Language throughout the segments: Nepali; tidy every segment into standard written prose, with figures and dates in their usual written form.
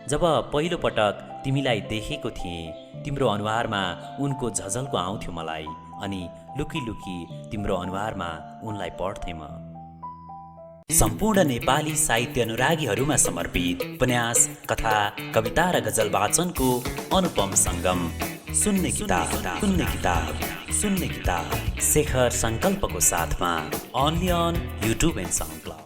जब पहिलो पटक तिमीलाई देखेको थिएँ तिम्रो अनुहारमा उनको झझल्को आउँथ्यो मलाई, अनि लुकी लुकी तिम्रो अनुहारमा उनलाई पढ्थेँ म। सम्पूर्ण नेपाली साहित्य अनुरागीहरूमा समर्पित उपन्यास, कथा, कविता र गजल वाचनको अनुपम सङ्गम। सुन्ने किताब शेखर सङ्कल्पको साथमा only on YouTube and SoundCloud.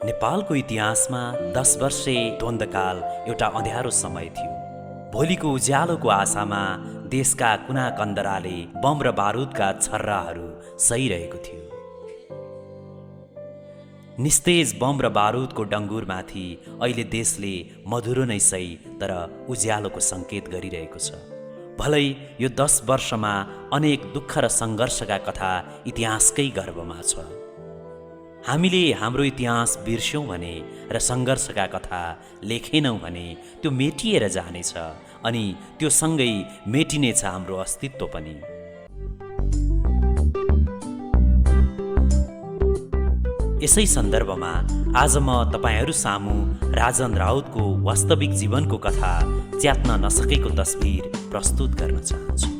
नेपालको इतिहासमा 10 वर्षे द्वन्द्वकाल एउटा अँध्यारो समय थियो। भोलिको उज्यालोको आशामा देशका कुना कन्दराले बम र बारुदका छर्राहरू सहिरहेको थियो। निस्तेज बम र बारुदको डङ्गुरमाथि अहिले देशले मधुरो नै सही तर उज्यालोको सङ्केत गरिरहेको छ। भलै यो 10 वर्षमा अनेक दुःख र सङ्घर्षका कथा इतिहासकै गर्भमा छ। हामीले हाम्रो इतिहास बिर्स्यौँ भने र सङ्घर्षका कथा लेखेनौँ भने त्यो मेटिएर जानेछ, अनि त्यो सँगै मेटिनेछ हाम्रो अस्तित्व पनि। यसै सन्दर्भमा आज म तपाईहरू सामु राजन राउतको वास्तविक जीवनको कथा च्यात्न नसकेको तस्बिर प्रस्तुत गर्न चाहन्छु।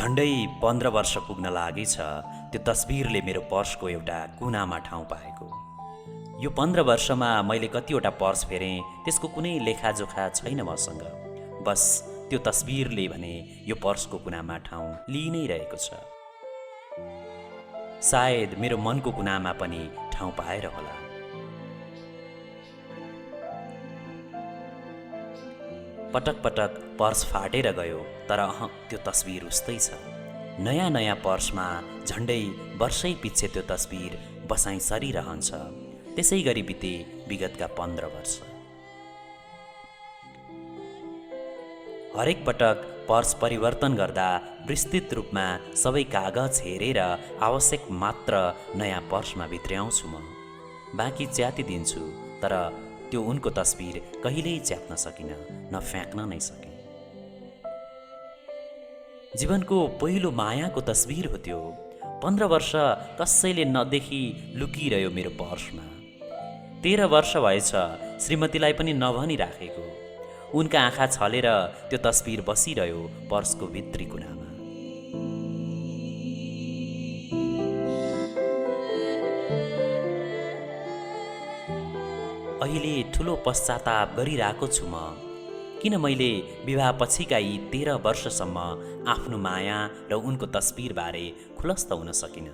झन्डै 15 वर्ष पुग्न लागेछ त्यो तस्बिरले मेरो पर्सको एउटा कुनामा ठाउँ पाएको। यो 15 वर्षमा मैले कतिवटा पर्स फेरेँ त्यसको कुनै लेखाजोखा छैन मसँग। बस त्यो तस्बिरले भने यो पर्सको कुनामा ठाउँ लिइ नै रहेको छ। सायद मेरो मनको कुनामा पनि ठाउँ पाएर होला। पटक पटक पर्स फाटेर गयो, तर त्यो तस्बिर उस्तै छ। नयाँ नयाँ पर्समा झन्डै वर्षै पछि त्यो तस्बिर बसाइ सरिरहन्छ। त्यसै गरी बिते विगतका 15 वर्ष। हरेक पटक पर्स परिवर्तन गर्दा विस्तृत रूपमा सबै कागज हेरेर आवश्यक मात्र नयाँ पर्समा भित्र्याउँछु म। बाँकी च्यातिदिन्छु, तर त्यो उनको तस्बिर कहिल्यै च्यात्न सकिन, न फ्याँक्न नै सके। जीवनको पहिलो मायाको तस्बिर हो त्यो। 15 वर्ष कसैले नदेखि लुकिरह्यो मेरो पर्समा। 13 वर्ष भएछ श्रीमतीलाई पनि नभनी राखेको। उनका आँखा छलेर त्यो तस्बिर बसिरह्यो पर्सको भित्री कुनामा। अहिले ठुलो पश्चाताप गरिरहेको छु म। किन मैले विवाह पछिका यी 13 वर्षसम्म आफ्नो माया र उनको तस्बिरबारे खुलस्त हुन सकिन।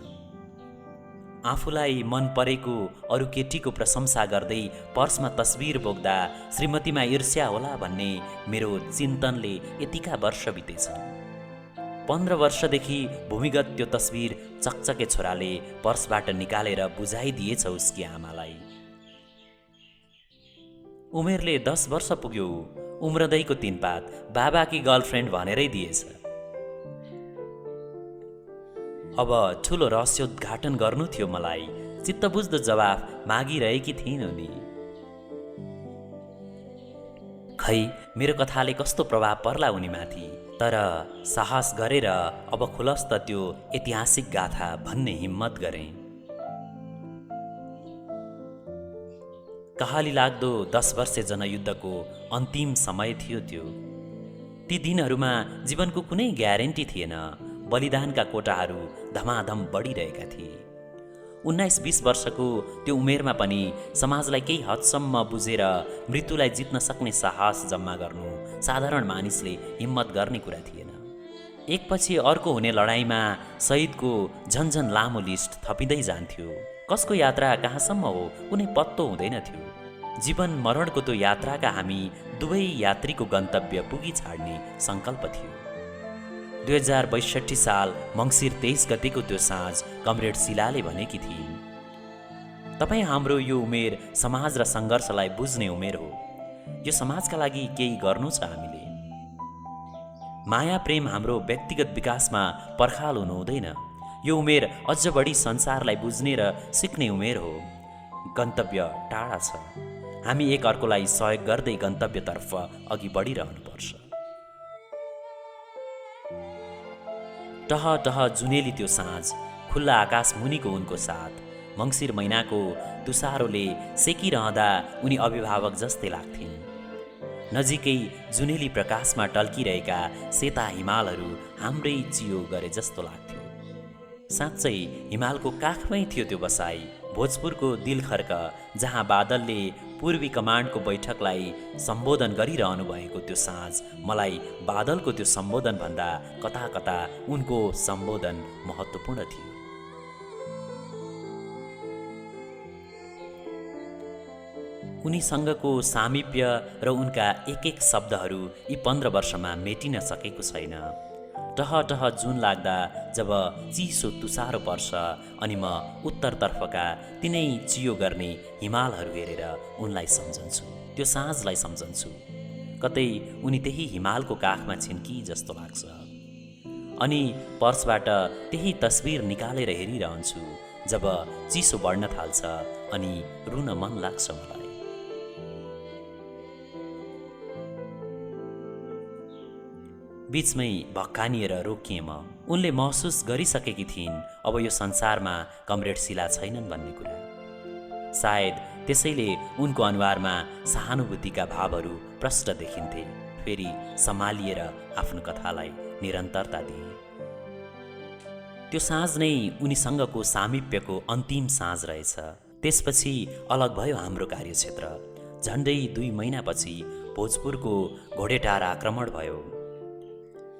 आफूलाई मन परेको अरू केटीको प्रशंसा गर्दै पर्समा तस्बिर बोक्दा श्रीमतीमा ईर्ष्या होला भन्ने मेरो चिन्तनले यतिका वर्ष बितेछन्। 15 वर्षदेखि भूमिगत त्यो तस्बिर चकचके छोराले पर्सबाट निकालेर बुझाइदिएछ उसकी आमालाई। उमेरले 10 वर्ष पुग्यो। उम्रदैको 3 पात बाबाकी गर्लफ्रेन्ड भनेरै दिएछ। अब ठुलो रहस्योद्घाटन गर्नु थियो मलाई। चित्तबुझ्दो जवाफ मागिरहेकी थिइन् उनी। खै मेरो कथाले कस्तो प्रभाव पर्ला उनीमाथि। तर साहस गरेर अब खुलस्त त्यो ऐतिहासिक गाथा भन्ने हिम्मत गरेँ। कहाली लाग्दो 10 वर्षे जनयुद्धको अन्तिम समय थियो त्यो। ती दिनहरूमा जीवनको कुनै ग्यारेन्टी थिएन। बलिदानका कोटाहरू धमाधम बढिरहेका थिए। 19-20 वर्षको त्यो उमेरमा पनि समाजलाई केही हदसम्म बुझेर मृत्युलाई जित्न सक्ने साहस जम्मा गर्नु साधारण मानिसले हिम्मत गर्ने कुरा थिएन। एकपछि अर्को हुने लडाईँमा शहीदको झन्झन लामो लिस्ट थपिँदै जान्थ्यो। कसको यात्रा कहाँसम्म हो कुनै पत्तो हुँदैन थियो। जीवन मरणको त्यो यात्राका हामी दुवै यात्रीको गन्तव्य पुगी छाड्ने सङ्कल्प थियो। 2062 साल मङ्सिर 23 गतेको त्यो साँझ कमरेड शिलाले भनेकी थिइन्, तपाईँ हाम्रो यो उमेर समाज र सङ्घर्षलाई बुझ्ने उमेर हो। यो समाजका लागि केही गर्नु छ हामीले। माया प्रेम हाम्रो व्यक्तिगत विकासमा पर्खाल हुनु हुँदैन। यो उमेर अझ बढी संसारलाई बुझ्ने र सिक्ने उमेर हो। गन्तव्य टाढा छ, हामी एक अर्कोलाई सहयोग गर्दै गन्तव्यतर्फ अघि बढिरहनुपर्छ। टह टह जुनेली त्यो साँझ, खुल्ला आकाश मुनिको उनको साथ, मङ्सिर महिनाको तुसारोले सेकिरहँदा उनी अभिभावक जस्तै लाग्थिन्। नजिकै जुनेली प्रकाशमा टल्किरहेका सेता हिमालहरू हाम्रै चियो गरे जस्तो लाग्थ्यो। साँच्चै हिमालको काखमै थियो त्यो बसाई, भोजपुरको दिलखर्क, जहाँ बादलले पूर्वी कमान्डको बैठकलाई सम्बोधन गरिरहनु भएको त्यो साँझ मलाई बादलको त्यो सम्बोधन भन्दा कता कता उनको सम्बोधन महत्त्वपूर्ण थियो। उनीसँगको सामिप्य र उनका एक एक शब्दहरू यी 15 वर्षमा मेटिन सकेको छैन। टह टह जुन लाग्दा जब चिसो तुसारो पर्छ अनि म उत्तरतर्फका तिनै चियो गर्ने हिमालहरू हेरेर उनलाई सम्झन्छु, त्यो साँझलाई सम्झन्छु। कतै उनी त्यही हिमालको काखमा छिन् कि जस्तो लाग्छ। अनि पर्सबाट त्यही तस्बिर निकालेर हेरिरहन्छु जब चिसो बढ्न थाल्छ अनि रुन मन लाग्छ मलाई। बीचमै भक्कानिएर रोकिएँ म। उनले महसुस गरिसकेकी थिइन् अब यो संसारमा कमरेड शिला छैनन् भन्ने कुरा। सायद त्यसैले उनको अनुहारमा सहानुभूतिका भावहरू प्रष्ट देखिन्थे। फेरि सम्हालिएर आफ्नो कथालाई निरन्तरता दिए। त्यो साँझ नै उनीसँगको सामिप्यको अन्तिम साँझ रहेछ। त्यसपछि अलग भयो हाम्रो कार्यक्षेत्र। झन्डै 2 महिनापछि भोजपुरको घोडेटार आक्रमण भयो।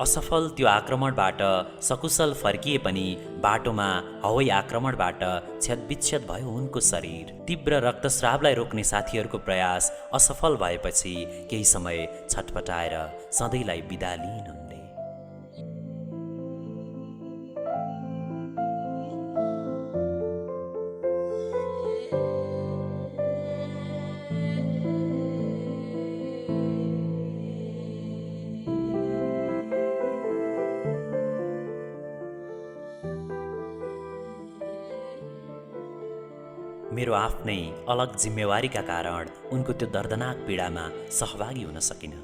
असफल त्यो आक्रमणबाट सकुशल फर्किए पनि बाटोमा हवाई आक्रमणबाट छेदविच्छेद भयो उनको शरीर। तीव्र रक्तस्रावलाई रोक्ने साथीहरूको प्रयास असफल भएपछि केही समय छटपटाएर सधैँलाई बिदा लिइन् उनले। मेरो आफ्नै अलग जिम्मेवारीका कारण उनको त्यो दर्दनाक पीडामा सहभागी हुन सकिनँ।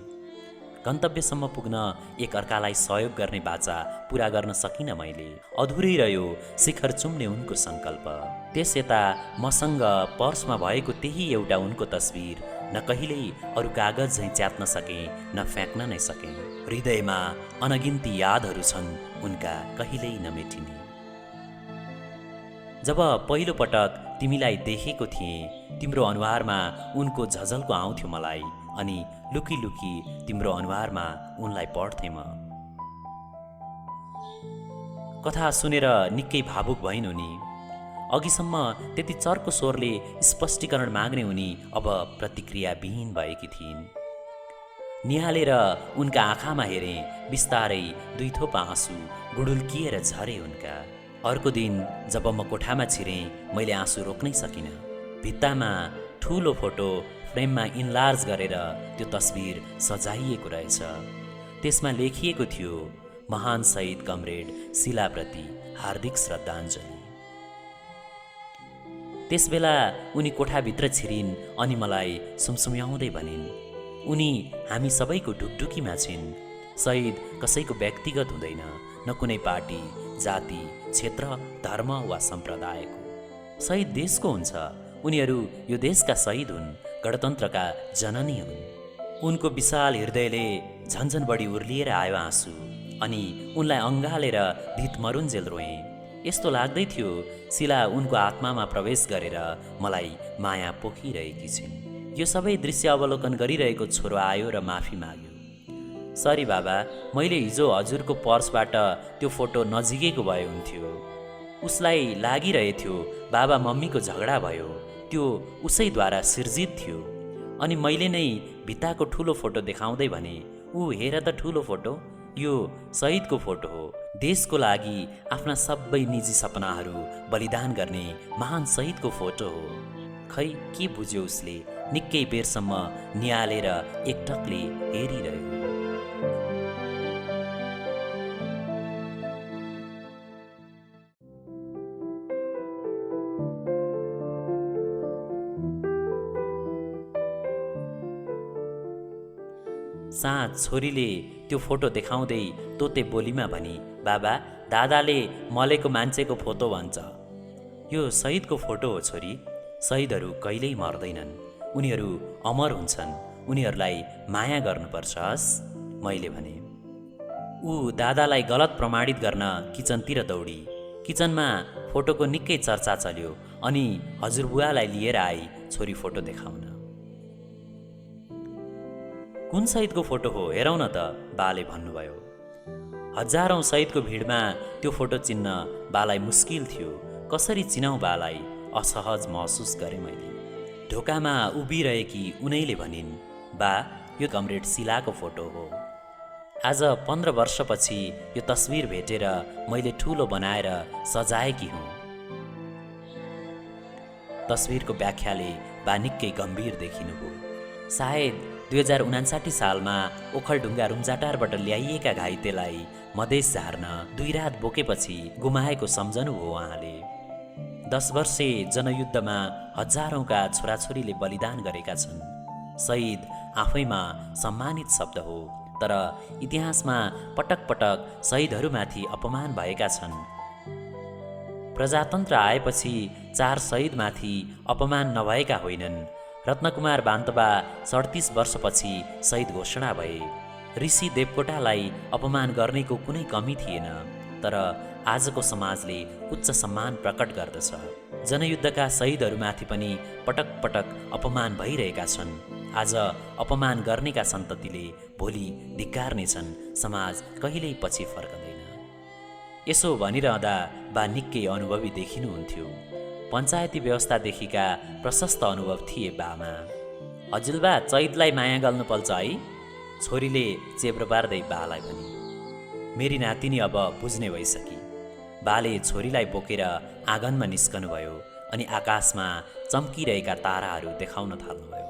गन्तव्यसम्म पुग्न एक अर्कालाई सहयोग गर्ने बाचा पुरा गर्न सकिनँ मैले। अधुरै रह्यो शिखर चुम्ने उनको सङ्कल्प। त्यस यता मसँग पर्समा भएको त्यही एउटा उनको तस्बिर न कहिल्यै अरू कागज झैँ च्यात्न सकेँ न फ्याँक्न नै सकेँ। हृदयमा अनगिन्ती यादहरू छन् उनका कहिल्यै नमेटिने। जब पहिलो पटक तिमीलाई देखेको थिएँ तिम्रो अनुहारमा उनको झझल्को आउँथ्यो मलाई, अनि लुकी लुकी तिम्रो अनुहारमा उनलाई पढ्थेँ म। कथा सुनेर निकै भावुक भइन् उनी। अघिसम्म त्यति चर्को स्वरले स्पष्टीकरण माग्ने उनी अब प्रतिक्रियाविहीन भएकी थिइन्। निहालेर उनका आँखामा हेरेँ, बिस्तारै 2 थोपा आँसु गुडुल्किएर झरे उनका। अर्को दिन जब म कोठामा छिरेँ मैले आँसु रोक्नै सकिनँ। भित्तामा ठुलो फोटो फ्रेममा इन्लार्ज गरेर त्यो तस्बिर सजाइएको रहेछ। त्यसमा लेखिएको थियो, महान शहीद कमरेड शिलाप्रति हार्दिक श्रद्धाञ्जली। त्यसबेला उनी कोठाभित्र छिरिन् अनि मलाई सुमसुम्याउँदै भनिन्, उनी हामी सबैको ढुकढुकीमा छिन्। शहीद कसैको व्यक्तिगत हुँदैन, न कुनै पार्टी, जाति, क्षेत्र, धर्म वा सम्प्रदायको। शहीद देशको हुन्छ। उनीहरू यो देशका शहीद हुन्, गणतन्त्रका जननी हुन्। उनको विशाल हृदयले झन्झन बढी उर्लिएर आयो आँसु, अनि उनलाई अँगालेर धितमरुन्जेल रोएँ। यस्तो लाग्दै थियो शिला उनको आत्मामा प्रवेश गरेर मलाई माया पोखिरहेकी छिन्। यो सबै दृश्य अवलोकन गरिरहेको छोरो आयो र माफी माग्यो। सरी बाबा, मैले हिजो हजुरको पर्सबाट त्यो फोटो नजिकेको भए हुन्थ्यो। उसलाई लागिरहेथ्यो बाबा मम्मीको झगडा भयो, त्यो उसैद्वारा सिर्जित थियो। अनि मैले नै भित्ताको ठुलो फोटो देखाउँदै भने, ऊ हेर त ठुलो फोटो, यो शहीदको फोटो हो। देशको लागि आफ्ना सबै निजी सपनाहरू बलिदान गर्ने महान शहीदको फोटो हो। खै के बुझ्यो उसले, निकै बेरसम्म निहालेर एकटकले हेरिरह्यो। साँझ छोरीले त्यो फोटो देखाउँदै तोते बोलीमा भनी, बाबा, दादाले मलेको मान्छेको फोटो भन्छ। यो शहीदको फोटो हो छोरी। शहीदहरू कहिल्यै मर्दैनन्, उनीहरू अमर हुन्छन्। उनीहरूलाई माया गर्नुपर्छ हस्, मैले भने। ऊ दादालाई गलत प्रमाणित गर्न किचनतिर दौडी। किचनमा फोटोको निकै चर्चा चल्यो अनि हजुरबुवालाई लिएर आई छोरी फोटो देखाउन। कुन शहीदको फोटो हो, हेरौँ न त, बाले भन्नुभयो। हजारौँ शहीदको भिडमा त्यो फोटो चिन्न बालाई मुस्किल थियो। कसरी चिनाउँ बालाई, असहज महसुस गरेँ मैले। ढोकामा उभिरहेकी उनैले भनिन्, बा, यो कमरेड शिलाको फोटो हो। आज 15 वर्षपछि यो तस्बिर भेटेर मैले ठुलो बनाएर सजाएकी हुँ। तस्बिरको व्याख्याले बा निकै गम्भीर देखिनुभयो। सायद 2059 सालमा ओखलढुङ्गा रुम्जाटारबाट ल्याइएका घाइतेलाई मधेस झार्न 2 रात बोकेपछि गुमाएको सम्झनुभयो उहाँले। 10 वर्षे जनयुद्धमा हजारौँका छोराछोरीले बलिदान गरेका छन्। शहीद आफैमा सम्मानित शब्द हो, तर इतिहासमा पटक पटक शहीदहरूमाथि अपमान भएका छन्। प्रजातन्त्र आएपछि 4 शहीदमाथि अपमान नभएका होइनन्। रत्नकुमार बान्तबा 37 वर्षपछि शहीद घोषणा भए। ऋषि देवकोटालाई अपमान गर्नेको कुनै कमी थिएन, तर आजको समाजले उच्च सम्मान प्रकट गर्दछ। जनयुद्धका शहीदहरूमाथि पनि पटक पटक अपमान भइरहेका छन्। आज अपमान गर्नेका सन्ततिले भोलि धिक्कार्नेछन्। समाज कहिल्यै पछि फर्कदैन। यसो भनिरहँदा बा निकै अनुभवी देखिनुहुन्थ्यो। पञ्चायती व्यवस्थादेखिका प्रशस्त अनुभव थिए बामा। हजुरबा, चैतलाई माया गर्नुपर्छ है, छोरीले चेप्रो पार्दै बालाई भनी। मेरी नातिनी अब बुझ्ने भइसकी। बाले छोरीलाई बोकेर आँगनमा निस्कनुभयो अनि आकाशमा चम्किरहेका ताराहरू देखाउन थाल्नुभयो।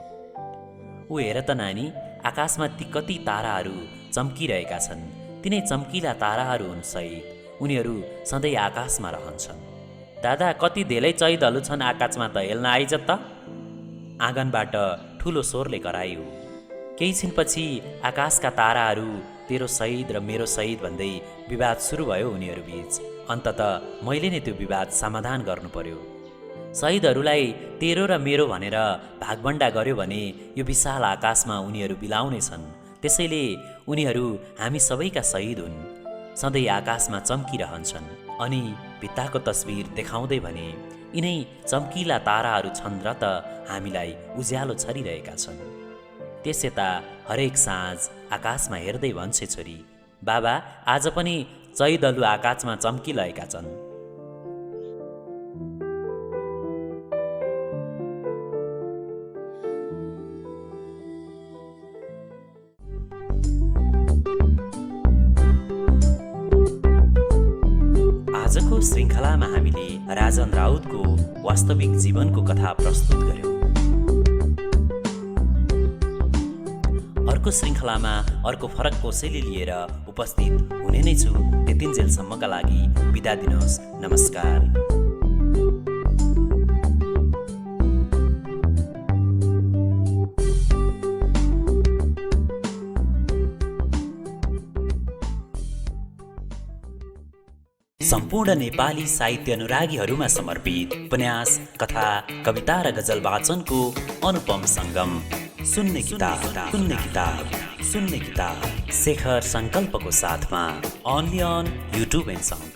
ऊ हेर त नानी, आकाशमा ती कति ताराहरू चम्किरहेका छन्। तिनै चम्किला ताराहरू हुन् शहीद। उनीहरू सधैँ आकाशमा रहन्छन्। दादा, कति धेरै चैतहरू छन् आकाशमा त, हेल्न आइज त। आँगनबाट ठुलो स्वरले कराइयो। केही छिनपछि आकाशका ताराहरू तेरो शहीद र मेरो शहीद भन्दै विवाद सुरु भयो उनीहरू बीच। अन्ततः मैले नै त्यो विवाद समाधान गर्नु पर्यो। शहीदहरूलाई तेरो र मेरो भनेर भागभण्डा गर्यो भने यो विशाल आकाशमा उनीहरू बिलाउने छन्। त्यसैले उनीहरू हामी सबैका शहीद हुन्, सधैँ आकाशमा चम्किरहन्छन्। अनि भित्ताको तस्बिर देखाउँदै भने, यिनै चम्किला ताराहरू छन् र त हामीलाई उज्यालो छरिरहेका छन्। त्यसयता हरेक साँझ आकाशमा हेर्दै भन्छे छोरी, बाबा, आज पनि चैतहरू आकाशमा चम्किरहेका छन्। आजको श्रृङ्खलामा हामीले राजन राउतको वास्तविक जीवनको कथा प्रस्तुत गर्यौँ। अर्को श्रृङ्खलामा अर्को फरक कोसेली लिएर उपस्थित हुने नै छु। त्यतिन्जेलसम्मका लागि बिदा दिनुहोस्। नमस्कार। सम्पूर्ण नेपाली साहित्य अनुरागीहरूमा समर्पित उपन्यास, कथा, कविता र गजल वाचनको अनुपम सङ्गम सुन्ने किताब शेखर सङ्कल्पको साथमा only on YouTube and sound.